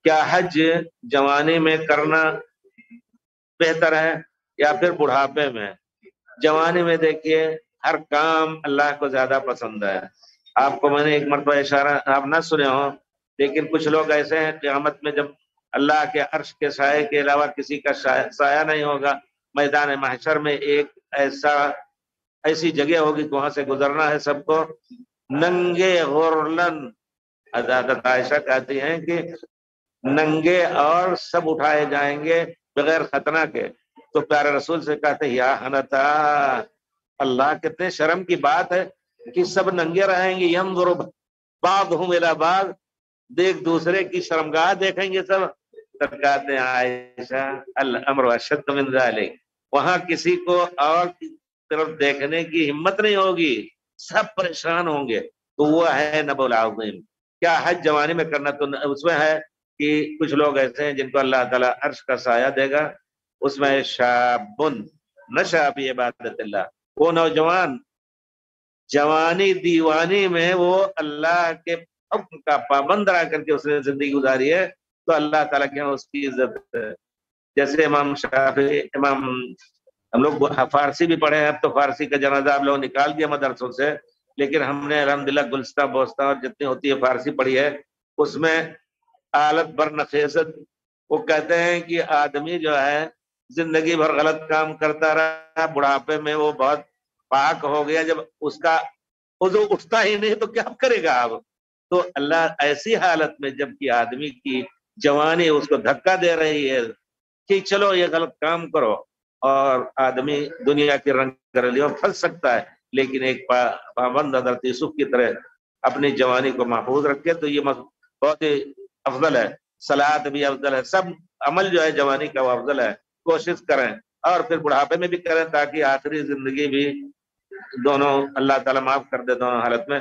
کیا حج جوانی میں کرنا بہتر ہے یا پھر بڑھاپے میں؟ جوانی میں دیکھیے ہر کام اللہ کو زیادہ پسند ہے. آپ کو میں نے ایک مرتبہ اشارہ آپ نہ سنے ہو، لیکن کچھ لوگ ایسے ہیں قیامت میں جب اللہ کے عرش کے سائے کے علاوہ کسی کا سایہ نہیں ہوگا، میدان محشر میں ایک ایسی جگہ ہوگی کہ وہاں سے گزرنا ہے سب کو، ننگے غرلن. حضرت عائشہ کہتی ہیں کہ ننگے اور سب اٹھائے جائیں گے بغیر ختنہ کے. تو پیارے رسول سے کہتے یا حنتا، اللہ کتنے شرم کی بات ہے کہ سب ننگے رہیں گے. ینظر بعضهم الی بعض، دیکھ دوسرے کی شرمگاہ دیکھیں گے سب. تب کہتے ہیں عائشہ الامر اشد من ذلک، وہاں کسی کو اور کی طرف دیکھنے کی ہمت نہیں ہوگی، سب پریشان ہوں گے. تو وہ ہے نبأ العظیم. کیا حج جوانی میں کرنا؟ تو اس میں ہے کہ کچھ لوگ ایسے ہیں جن کو اللہ تعالیٰ عرش کا سایہ دے گا. اس میں شابن نشأ فی عبادت اللہ، وہ نوجوان جوانی دیوانی میں وہ اللہ کے حکم کا پابند رہ کر کے اس نے زندگی گزاری ہے، تو اللہ تعالیٰ کے اس کی عزت ہے. جیسے امام شافعی، ہم لوگ فارسی بھی پڑھے ہیں، اب تو فارسی کا جنازہ آپ لوگ نکال دیا مدرسوں سے، لیکن ہم نے الحمدللہ گلستہ بوستہ اور جتنی ہوتی ہے فارسی پڑھی ہے. اس میں حالت بر نفیست وہ کہتے ہیں کہ آدمی جو ہے زندگی بھر غلط کام کرتا رہا، بڑھاپے میں وہ بہت پاک ہو گیا، جب اس کا وضو اٹھتا ہی نہیں تو کیا کرے گا اب؟ تو اللہ ایسی حالت میں جب کہ آدمی کی جوانی اس کو دھکا دے رہی ہے کہ چلو یہ غلط کام کرو، اور آدمی دنیا کی رنگ کر لیا پھنس سکتا ہے، لیکن ایک پابند حضرت یوسف کی طرح اپنی جوانی کو محفوظ رکھے تو یہ بہت ہی افضل ہے. صلاۃ بھی افضل ہے، سب عمل جو ہے جوانی کا وہ افضل ہے. کوشش کریں اور پھر بڑھاپے میں بھی کریں تاکہ آخری زندگی بھی دونوں اللہ تعالیٰ معاف کر دے دونوں حالت میں.